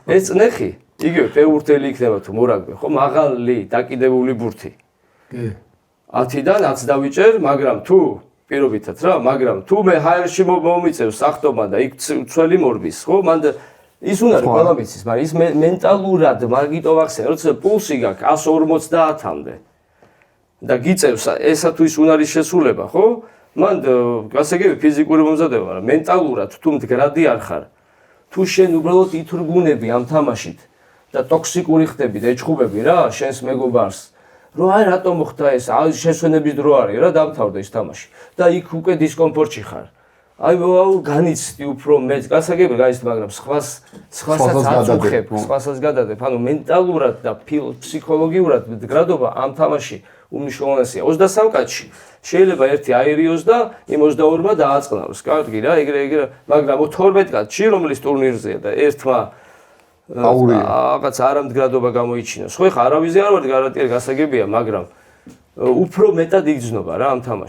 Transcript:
ეს წნეხი იგივე ფეხბურთელი იქნება თუ მორაგბე, ხო, მაღალი დაკიდებული ბურთი. კი. 10-დან 10 დავიჭერ, მაგრამ თუ პირობითად რა, მაგრამ თუ მე ჰაერში მომიწევს სახტომა და იქ ცველი მორბის, ხო, მანდ ის უნდა ყველა ვიცის, მაგრამ ის მენტალურად მაგიტო ვახსენე, როცა პულსი გაქვს 150-მდე და გიწევს ესა თუ ის უნარის შესრულება, ხო? მან გასაგები ფიზიკური მომზადება, მაგრამ მენტალურად თუ მდგრადი არ ხარ, თუ შენ უბრალოდ ითრგუნები ამ თამაშით და ტოქსიკური ხდები და ეჭხუბები რა, შენს მეგობარს, რომ აი რატომ ხდა ეს, შესვენების დრო არის რა, დამთავრდა ის თამაში და იქ უკვე დისკომფორტში ხარ. აი განიცდი უფრო მეც გასაგები გაიცდი, მაგრამ სხვასაც აწუხებ, სხვასაც გადადებ, ანუ მენტალურად და ფსიქოლოგიურად მდგრადობა ამ თამაში უმნიშვნელოვანესია. 23 კაცში შეიძლება ერთი აერიოს და იმ 22-მა დააწყნავს. კარგი რა, ეგრე, მაგრამ 12 კაცში, რომლის ტურნირზეა და ერთმა რაღაც არამდგრადობა გამოიჩინოს. ხო, ეხა არავიზე არ ვარ გარანტიერი გასაგებია, მაგრამ უფრო მეტად იგრძნობა რა ამ თამაში.